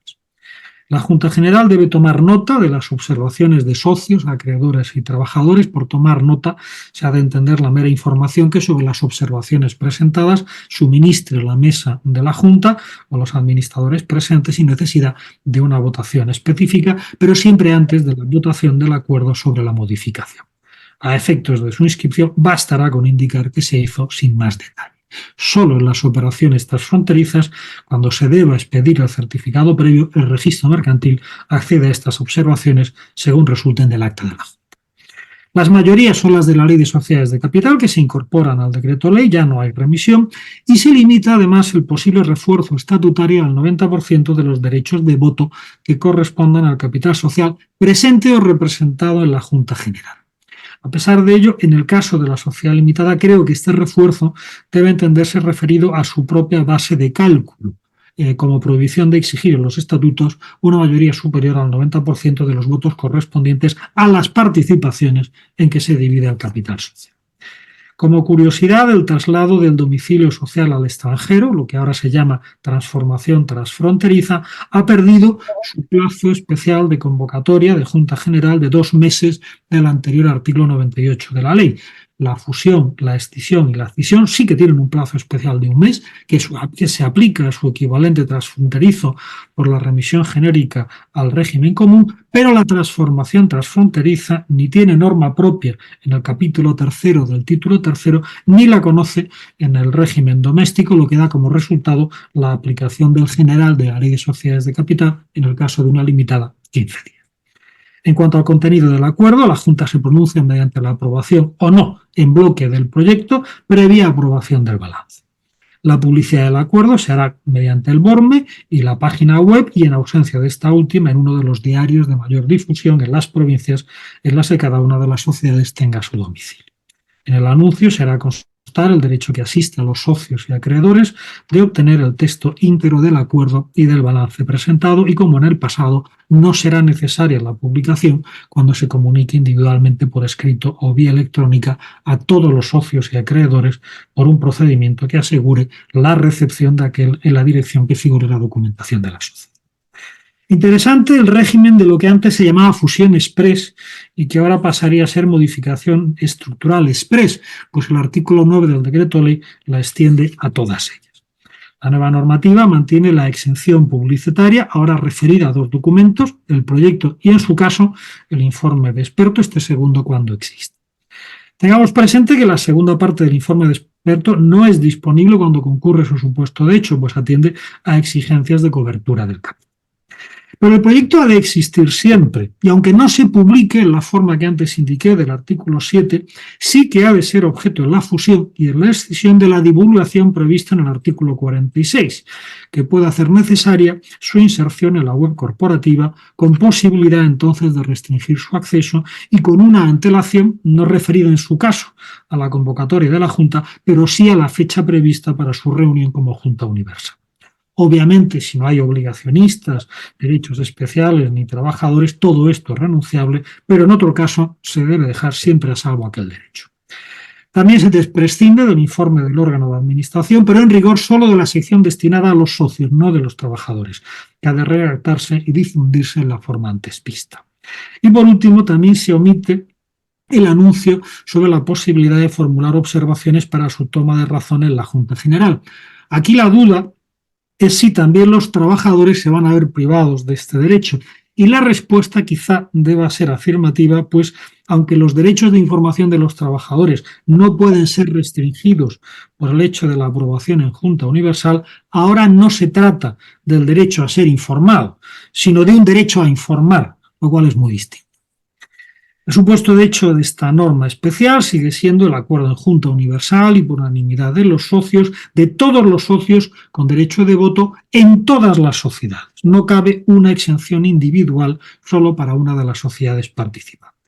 La Junta General debe tomar nota de las observaciones de socios, acreedores y trabajadores. Por tomar nota se ha de entender la mera información que sobre las observaciones presentadas suministre la mesa de la Junta o los administradores presentes sin necesidad de una votación específica, pero siempre antes de la votación del acuerdo sobre la modificación. A efectos de su inscripción bastará con indicar que se hizo sin más detalle. Solo en las operaciones transfronterizas, cuando se deba expedir el certificado previo, el registro mercantil accede a estas observaciones según resulten del acta de la Junta. Las mayorías son las de la Ley de Sociedades de Capital que se incorporan al decreto ley, ya no hay remisión, y se limita además el posible refuerzo estatutario al 90% de los derechos de voto que correspondan al capital social presente o representado en la Junta General. A pesar de ello, en el caso de la sociedad limitada, creo que este refuerzo debe entenderse referido a su propia base de cálculo, como prohibición de exigir en los estatutos una mayoría superior al 90% de los votos correspondientes a las participaciones en que se divide el capital social. Como curiosidad, el traslado del domicilio social al extranjero, lo que ahora se llama transformación transfronteriza, ha perdido su plazo especial de convocatoria de Junta General de 2 meses del anterior artículo 98 de la ley. La fusión, la escisión y la escisión sí que tienen un plazo especial de 1 mes, que se aplica a su equivalente transfronterizo por la remisión genérica al régimen común, pero la transformación transfronteriza ni tiene norma propia en el capítulo 3 del título 3, ni la conoce en el régimen doméstico, lo que da como resultado la aplicación del general de la Ley de Sociedades de Capital, en el caso de una limitada, 15 días. En cuanto al contenido del acuerdo, la Junta se pronuncia mediante la aprobación o no en bloque del proyecto previa aprobación del balance. La publicidad del acuerdo se hará mediante el BORME y la página web y, en ausencia de esta última, en uno de los diarios de mayor difusión en las provincias en las que cada una de las sociedades tenga su domicilio. En el anuncio será constante el derecho que asiste a los socios y acreedores de obtener el texto íntegro del acuerdo y del balance presentado, y como en el pasado no será necesaria la publicación cuando se comunique individualmente por escrito o vía electrónica a todos los socios y acreedores por un procedimiento que asegure la recepción de aquel en la dirección que figure la documentación de la sociedad. Interesante el régimen de lo que antes se llamaba fusión express y que ahora pasaría a ser modificación estructural express, pues el artículo 9 del decreto ley la extiende a todas ellas. La nueva normativa mantiene la exención publicitaria, ahora referida a dos documentos, el proyecto y, en su caso, el informe de experto, este segundo cuando existe. Tengamos presente que la segunda parte del informe de experto no es disponible cuando concurre su supuesto de hecho, pues atiende a exigencias de cobertura del campo. Pero el proyecto ha de existir siempre, y aunque no se publique en la forma que antes indiqué del artículo 7, sí que ha de ser objeto de la fusión y de la escisión de la divulgación prevista en el artículo 46, que puede hacer necesaria su inserción en la web corporativa, con posibilidad entonces de restringir su acceso y con una antelación no referida en su caso a la convocatoria de la Junta, pero sí a la fecha prevista para su reunión como Junta Universal. Obviamente, si no hay obligacionistas, derechos especiales ni trabajadores, todo esto es renunciable, pero en otro caso se debe dejar siempre a salvo aquel derecho. También se prescinde del informe del órgano de administración, pero en rigor solo de la sección destinada a los socios, no de los trabajadores, que ha de redactarse y difundirse en la forma antes vista. Y por último, también se omite el anuncio sobre la posibilidad de formular observaciones para su toma de razón en la Junta General. Aquí la duda es si también los trabajadores se van a ver privados de este derecho. Y la respuesta quizá deba ser afirmativa, pues aunque los derechos de información de los trabajadores no pueden ser restringidos por el hecho de la aprobación en Junta Universal, ahora no se trata del derecho a ser informado, sino de un derecho a informar, lo cual es muy distinto. El supuesto de hecho de esta norma especial sigue siendo el acuerdo en Junta Universal y por unanimidad de los socios, de todos los socios con derecho de voto en todas las sociedades. No cabe una exención individual solo para una de las sociedades participantes.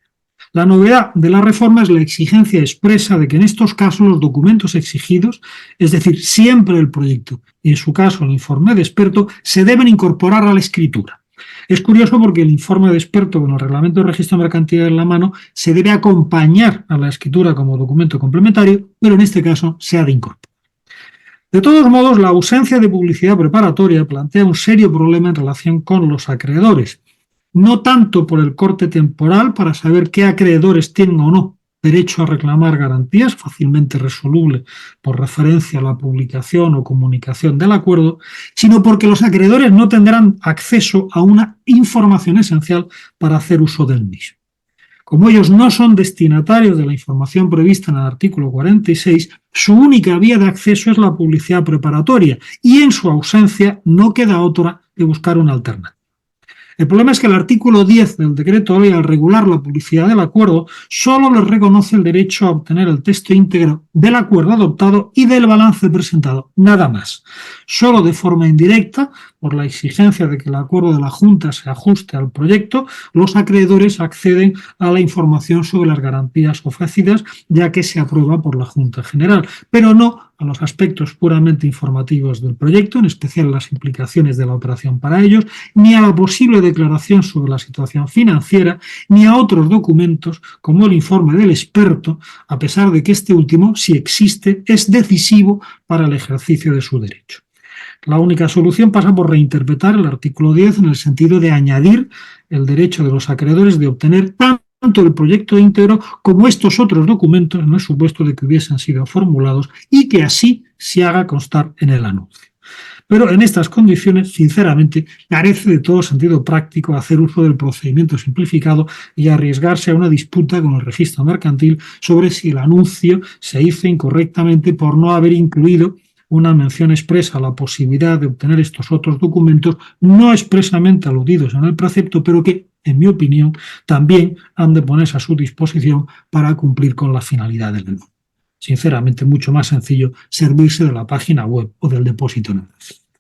La novedad de la reforma es la exigencia expresa de que en estos casos los documentos exigidos, es decir, siempre el proyecto y en su caso el informe de experto, se deben incorporar a la escritura. Es curioso porque el informe de experto con el reglamento de registro mercantil en la mano se debe acompañar a la escritura como documento complementario, pero en este caso se ha de incorporar. De todos modos, la ausencia de publicidad preparatoria plantea un serio problema en relación con los acreedores, no tanto por el corte temporal para saber qué acreedores tienen o no derecho a reclamar garantías, fácilmente resoluble por referencia a la publicación o comunicación del acuerdo, sino porque los acreedores no tendrán acceso a una información esencial para hacer uso del mismo. Como ellos no son destinatarios de la información prevista en el artículo 46, su única vía de acceso es la publicidad preparatoria y en su ausencia no queda otra que buscar una alternativa. El problema es que el artículo 10 del decreto ley, al regular la publicidad del acuerdo, solo les reconoce el derecho a obtener el texto íntegro del acuerdo adoptado y del balance presentado, nada más. Solo de forma indirecta, por la exigencia de que el acuerdo de la Junta se ajuste al proyecto, los acreedores acceden a la información sobre las garantías ofrecidas, ya que se aprueba por la Junta General, pero no a los aspectos puramente informativos del proyecto, en especial las implicaciones de la operación para ellos, ni a la posible declaración sobre la situación financiera, ni a otros documentos como el informe del experto, a pesar de que este último, si existe, es decisivo para el ejercicio de su derecho. La única solución pasa por reinterpretar el artículo 10 en el sentido de añadir el derecho de los acreedores de obtener tanto el proyecto íntegro como estos otros documentos en el supuesto de que hubiesen sido formulados y que así se haga constar en el anuncio. Pero en estas condiciones, sinceramente, carece de todo sentido práctico hacer uso del procedimiento simplificado y arriesgarse a una disputa con el registro mercantil sobre si el anuncio se hizo incorrectamente por no haber incluido una mención expresa a la posibilidad de obtener estos otros documentos no expresamente aludidos en el precepto, pero que, en mi opinión, también han de ponerse a su disposición para cumplir con la finalidad del mismo. Sinceramente, mucho más sencillo servirse de la página web o del depósito en el registro.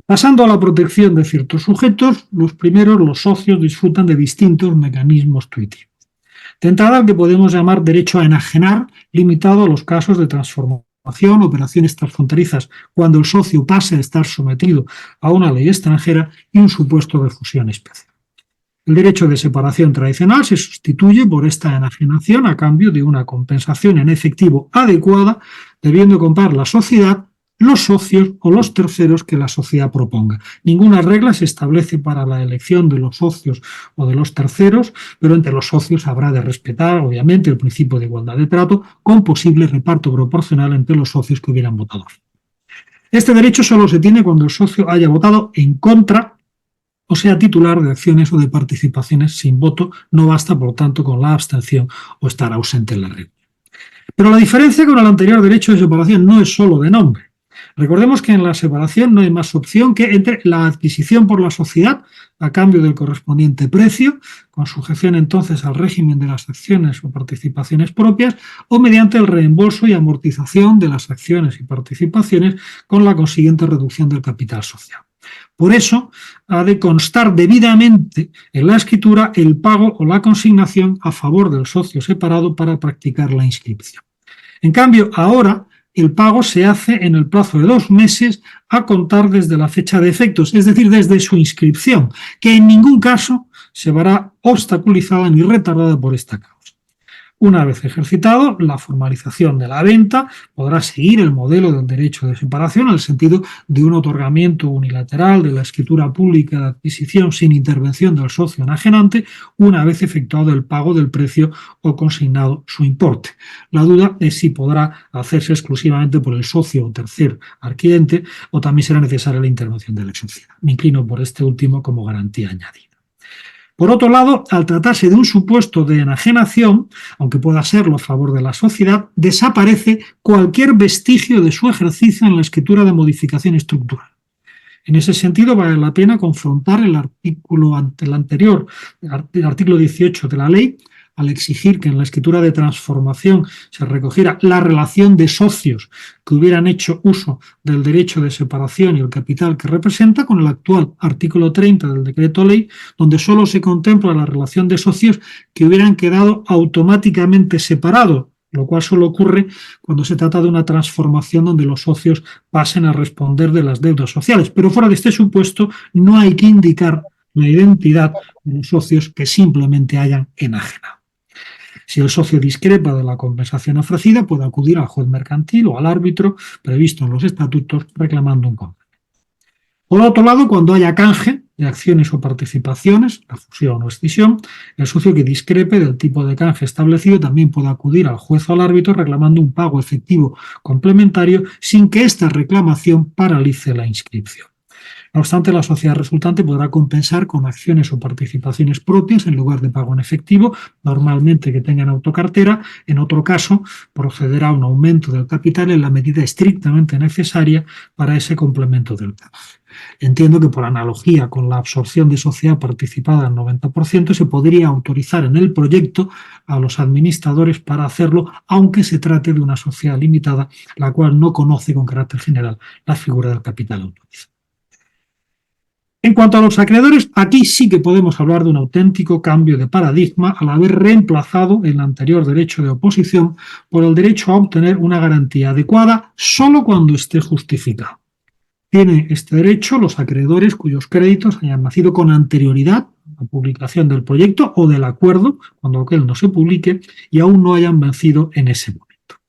Pasando a la protección de ciertos sujetos, los primeros, los socios, disfrutan de distintos mecanismos tuitivos. De entrada, el que podemos llamar derecho a enajenar, limitado a los casos de transformación, operaciones transfronterizas, cuando el socio pase a estar sometido a una ley extranjera y un supuesto de fusión especial. El derecho de separación tradicional se sustituye por esta enajenación a cambio de una compensación en efectivo adecuada, debiendo comprar la sociedad, los socios o los terceros que la sociedad proponga. Ninguna regla se establece para la elección de los socios o de los terceros, pero entre los socios habrá de respetar, obviamente, el principio de igualdad de trato, con posible reparto proporcional entre los socios que hubieran votado. Este derecho solo se tiene cuando el socio haya votado en contra o sea titular de acciones o de participaciones sin voto. No basta, por tanto, con la abstención o estar ausente en la regla. Pero la diferencia con el anterior derecho de separación no es solo de nombre. Recordemos que en la separación no hay más opción que entre la adquisición por la sociedad a cambio del correspondiente precio, con sujeción entonces al régimen de las acciones o participaciones propias, o mediante el reembolso y amortización de las acciones y participaciones con la consiguiente reducción del capital social. Por eso, ha de constar debidamente en la escritura el pago o la consignación a favor del socio separado para practicar la inscripción. En cambio, ahora el pago se hace en el plazo de 2 meses a contar desde la fecha de efectos, es decir, desde su inscripción, que en ningún caso se verá obstaculizada ni retardada por esta causa. Una vez ejercitado, la formalización de la venta podrá seguir el modelo del derecho de separación en el sentido de un otorgamiento unilateral de la escritura pública de adquisición sin intervención del socio enajenante una vez efectuado el pago del precio o consignado su importe. La duda es si podrá hacerse exclusivamente por el socio o tercer adquirente o también será necesaria la intervención de la sociedad. Me inclino por este último como garantía añadida. Por otro lado, al tratarse de un supuesto de enajenación, aunque pueda serlo a favor de la sociedad, desaparece cualquier vestigio de su ejercicio en la escritura de modificación estructural. En ese sentido, vale la pena confrontar el artículo anterior, el artículo 18 de la ley, al exigir que en la escritura de transformación se recogiera la relación de socios que hubieran hecho uso del derecho de separación y el capital que representa, con el actual artículo 30 del decreto ley, donde solo se contempla la relación de socios que hubieran quedado automáticamente separados, lo cual solo ocurre cuando se trata de una transformación donde los socios pasen a responder de las deudas sociales. Pero fuera de este supuesto no hay que indicar la identidad de los socios que simplemente hayan enajenado. Si el socio discrepa de la compensación ofrecida, puede acudir al juez mercantil o al árbitro previsto en los estatutos reclamando un complemento. Por otro lado, cuando haya canje de acciones o participaciones, la fusión o escisión, el socio que discrepe del tipo de canje establecido también puede acudir al juez o al árbitro reclamando un pago efectivo complementario sin que esta reclamación paralice la inscripción. No obstante, la sociedad resultante podrá compensar con acciones o participaciones propias en lugar de pago en efectivo, normalmente que tengan autocartera. En otro caso, procederá a un aumento del capital en la medida estrictamente necesaria para ese complemento del canje. Entiendo que por analogía con la absorción de sociedad participada al 90%, se podría autorizar en el proyecto a los administradores para hacerlo, aunque se trate de una sociedad limitada, la cual no conoce con carácter general la figura del capital autorizado. En cuanto a los acreedores, aquí sí que podemos hablar de un auténtico cambio de paradigma al haber reemplazado el anterior derecho de oposición por el derecho a obtener una garantía adecuada solo cuando esté justificado. Tienen este derecho los acreedores cuyos créditos hayan nacido con anterioridad a la publicación del proyecto o del acuerdo, cuando aquel no se publique, y aún no hayan vencido en ese momento.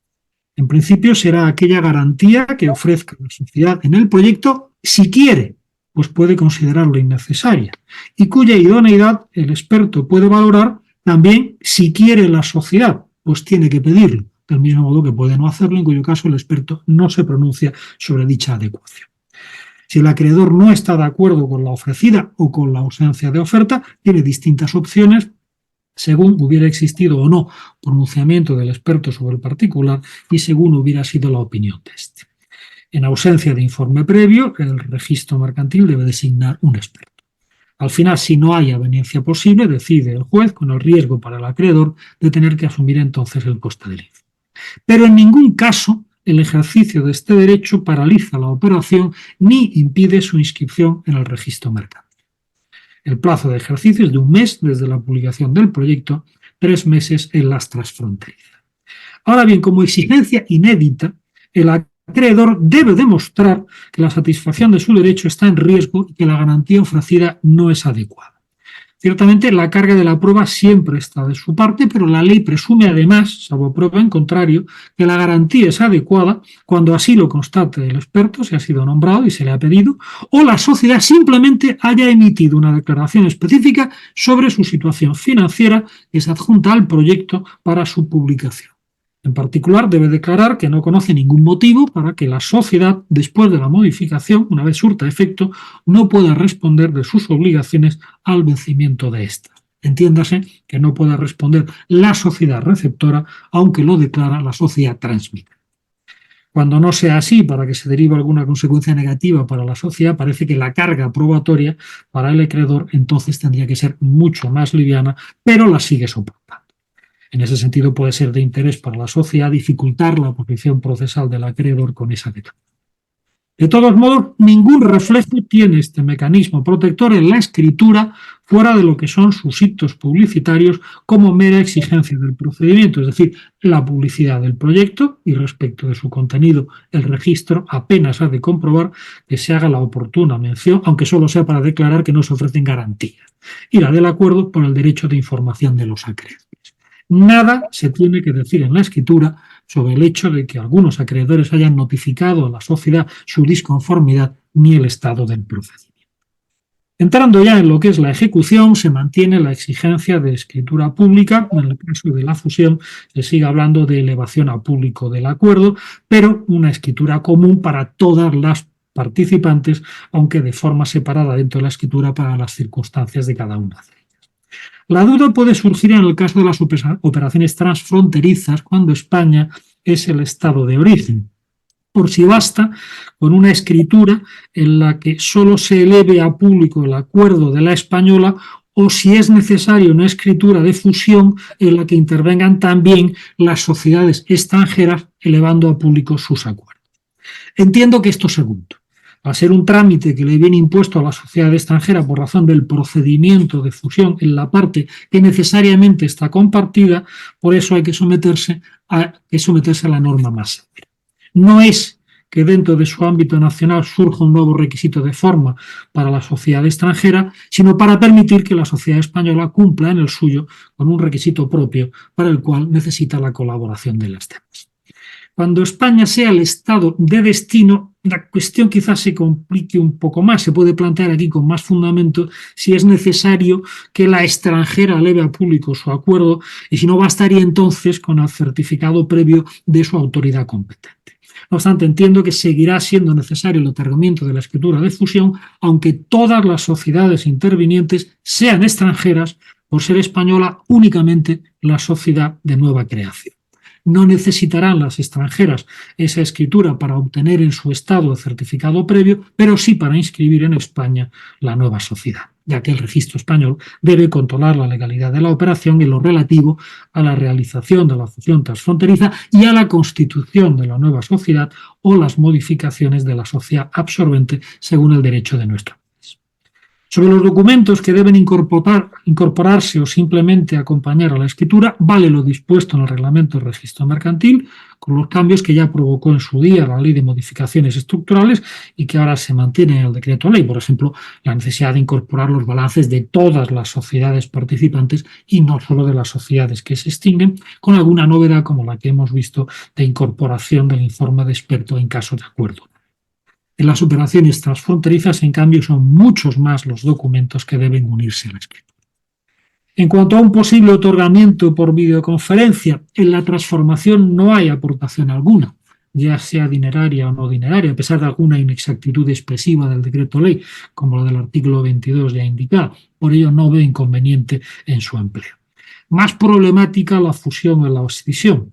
En principio será aquella garantía que ofrezca la sociedad en el proyecto si quiere, pues puede considerarlo innecesaria, y cuya idoneidad el experto puede valorar también si quiere la sociedad, pues tiene que pedirlo, del mismo modo que puede no hacerlo, en cuyo caso el experto no se pronuncia sobre dicha adecuación. Si el acreedor no está de acuerdo con la ofrecida o con la ausencia de oferta, tiene distintas opciones según hubiera existido o no pronunciamiento del experto sobre el particular y según hubiera sido la opinión de este. En ausencia de informe previo, el registro mercantil debe designar un experto. Al final, si no hay aveniencia posible, decide el juez con el riesgo para el acreedor de tener que asumir entonces el coste del informe. Pero en ningún caso el ejercicio de este derecho paraliza la operación ni impide su inscripción en el registro mercantil. El plazo de ejercicio es de 1 mes desde la publicación del proyecto, 3 meses en las transfronterizas. Ahora bien, como exigencia inédita, el acreedor debe demostrar que la satisfacción de su derecho está en riesgo y que la garantía ofrecida no es adecuada. Ciertamente, la carga de la prueba siempre está de su parte, pero la ley presume además, salvo prueba en contrario, que la garantía es adecuada cuando así lo constate el experto, si ha sido nombrado y se le ha pedido, o la sociedad simplemente haya emitido una declaración específica sobre su situación financiera que se adjunta al proyecto para su publicación. En particular, debe declarar que no conoce ningún motivo para que la sociedad, después de la modificación, una vez surta efecto, no pueda responder de sus obligaciones al vencimiento de estas. Entiéndase que no pueda responder la sociedad receptora, aunque lo declara la sociedad transmitente. Cuando no sea así, para que se derive alguna consecuencia negativa para la sociedad, parece que la carga probatoria para el acreedor entonces tendría que ser mucho más liviana, pero la sigue soportando. En ese sentido, puede ser de interés para la sociedad dificultar la posición procesal del acreedor con esa declaración. De todos modos, ningún reflejo tiene este mecanismo protector en la escritura fuera de lo que son sus hitos publicitarios como mera exigencia del procedimiento, es decir, la publicidad del proyecto y respecto de su contenido, el registro apenas ha de comprobar que se haga la oportuna mención, aunque solo sea para declarar que no se ofrecen garantías, y la del acuerdo por el derecho de información de los acreedores. Nada se tiene que decir en la escritura sobre el hecho de que algunos acreedores hayan notificado a la sociedad su disconformidad ni el estado del procedimiento. Entrando ya en lo que es la ejecución, se mantiene la exigencia de escritura pública. En el caso de la fusión se sigue hablando de elevación a público del acuerdo, pero una escritura común para todas las participantes, aunque de forma separada dentro de la escritura para las circunstancias de cada una. La duda puede surgir en el caso de las operaciones transfronterizas cuando España es el estado de origen, por si basta con una escritura en la que solo se eleve a público el acuerdo de la española o si es necesaria una escritura de fusión en la que intervengan también las sociedades extranjeras elevando a público sus acuerdos. Entiendo que esto segundo, al ser un trámite que le viene impuesto a la sociedad extranjera por razón del procedimiento de fusión en la parte que necesariamente está compartida, por eso hay que someterse a la norma más severa. No es que dentro de su ámbito nacional surja un nuevo requisito de forma para la sociedad extranjera, sino para permitir que la sociedad española cumpla en el suyo con un requisito propio para el cual necesita la colaboración de las demás. Cuando España sea el estado de destino, la cuestión quizás se complique un poco más. Se puede plantear aquí con más fundamento si es necesario que la extranjera eleve a público su acuerdo y si no bastaría entonces con el certificado previo de su autoridad competente. No obstante, entiendo que seguirá siendo necesario el otorgamiento de la escritura de fusión, aunque todas las sociedades intervinientes sean extranjeras, por ser española únicamente la sociedad de nueva creación. No necesitarán las extranjeras esa escritura para obtener en su estado el certificado previo, pero sí para inscribir en España la nueva sociedad, ya que el registro español debe controlar la legalidad de la operación en lo relativo a la realización de la fusión transfronteriza y a la constitución de la nueva sociedad o las modificaciones de la sociedad absorbente según el derecho de nuestro país. Sobre los documentos que deben incorporarse o simplemente acompañar a la escritura, vale lo dispuesto en el reglamento del registro mercantil, con los cambios que ya provocó en su día la ley de modificaciones estructurales y que ahora se mantiene en el decreto ley. Por ejemplo, la necesidad de incorporar los balances de todas las sociedades participantes y no solo de las sociedades que se extinguen, con alguna novedad como la que hemos visto de incorporación del informe de experto en caso de acuerdo. En las operaciones transfronterizas, en cambio, son muchos más los documentos que deben unirse a la escritura. En cuanto a un posible otorgamiento por videoconferencia, en la transformación no hay aportación alguna, ya sea dineraria o no dineraria, a pesar de alguna inexactitud expresiva del decreto ley, como la del artículo 22 ya indicado. Por ello, no veo inconveniente en su empleo. Más problemática la fusión o la escisión,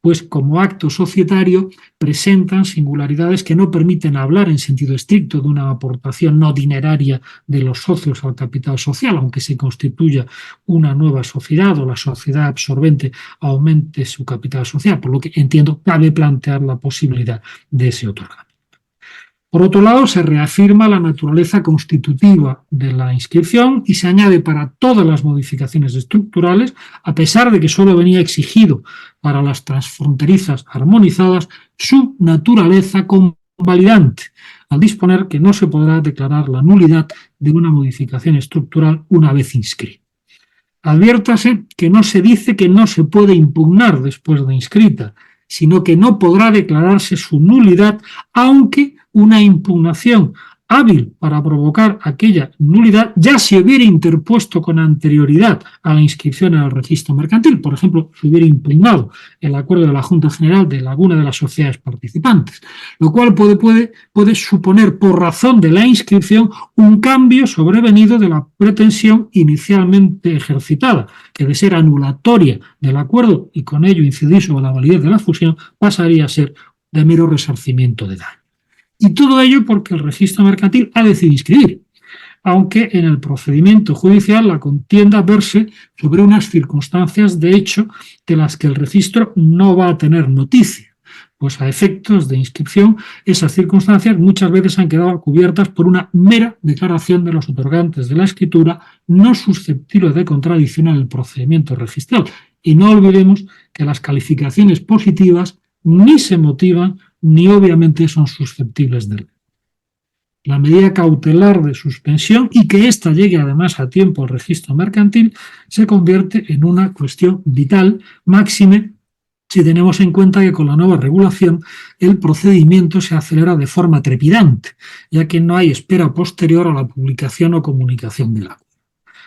pues como acto societario presentan singularidades que no permiten hablar en sentido estricto de una aportación no dineraria de los socios al capital social, aunque se constituya una nueva sociedad o la sociedad absorbente aumente su capital social, por lo que entiendo cabe plantear la posibilidad de ese otorgamiento. Por otro lado, se reafirma la naturaleza constitutiva de la inscripción y se añade para todas las modificaciones estructurales, a pesar de que solo venía exigido para las transfronterizas armonizadas, su naturaleza convalidante, al disponer que no se podrá declarar la nulidad de una modificación estructural una vez inscrita. Adviértase que no se dice que no se puede impugnar después de inscrita, sino que no podrá declararse su nulidad, aunque una impugnación hábil para provocar aquella nulidad ya se hubiera interpuesto con anterioridad a la inscripción en el registro mercantil. Por ejemplo, se hubiera impugnado el acuerdo de la Junta General de alguna de las sociedades participantes, lo cual puede suponer, por razón de la inscripción, un cambio sobrevenido de la pretensión inicialmente ejercitada, que de ser anulatoria del acuerdo y con ello incidir sobre la validez de la fusión, pasaría a ser de mero resarcimiento de daño. Y todo ello porque el registro mercantil ha decidido inscribir, aunque en el procedimiento judicial la contienda verse sobre unas circunstancias de hecho de las que el registro no va a tener noticia, pues a efectos de inscripción esas circunstancias muchas veces han quedado cubiertas por una mera declaración de los otorgantes de la escritura no susceptible de contradicción en el procedimiento registral. Y no olvidemos que las calificaciones positivas ni se motivan ni obviamente son susceptibles de ley. La medida cautelar de suspensión y que ésta llegue además a tiempo al registro mercantil se convierte en una cuestión vital, máxime si tenemos en cuenta que con la nueva regulación el procedimiento se acelera de forma trepidante, ya que no hay espera posterior a la publicación o comunicación del acta.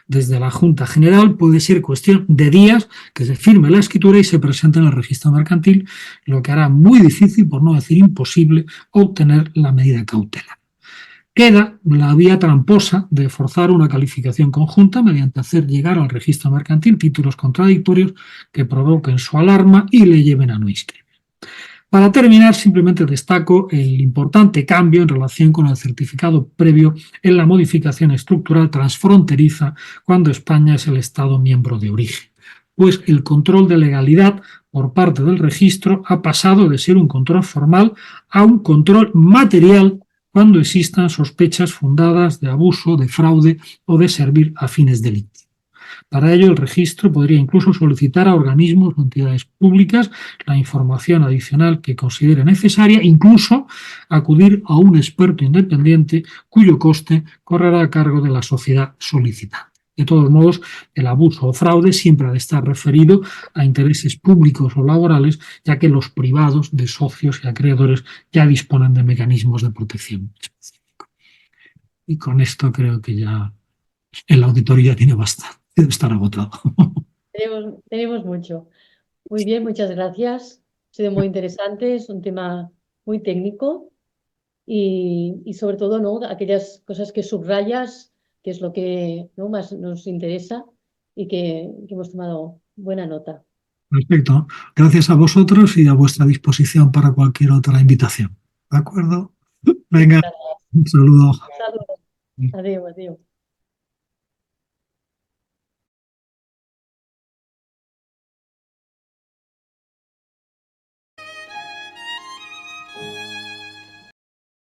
Desde la Junta General puede ser cuestión de días que se firme la escritura y se presente en el registro mercantil, lo que hará muy difícil, por no decir imposible, obtener la medida cautelar. Queda la vía tramposa de forzar una calificación conjunta mediante hacer llegar al registro mercantil títulos contradictorios que provoquen su alarma y le lleven a no inscribir. Para terminar, simplemente destaco el importante cambio en relación con el certificado previo en la modificación estructural transfronteriza cuando España es el Estado miembro de origen, pues el control de legalidad por parte del registro ha pasado de ser un control formal a un control material cuando existan sospechas fundadas de abuso, de fraude o de servir a fines delictivos. Para ello, el registro podría incluso solicitar a organismos o entidades públicas la información adicional que considere necesaria, incluso acudir a un experto independiente cuyo coste correrá a cargo de la sociedad solicitante. De todos modos, el abuso o fraude siempre ha de estar referido a intereses públicos o laborales, ya que los privados de socios y acreedores ya disponen de mecanismos de protección específicos. Y con esto creo que ya el auditorio ya tiene bastante. Debe estar agotado. Tenemos mucho. Muy bien, muchas gracias. Ha sido muy interesante, es un tema muy técnico y sobre todo, ¿no?, aquellas cosas que subrayas, que es lo que, ¿no?, más nos interesa y que hemos tomado buena nota. Perfecto. Gracias a vosotros y a vuestra disposición para cualquier otra invitación. ¿De acuerdo? Venga, un saludo. Saludos. Adiós, adiós.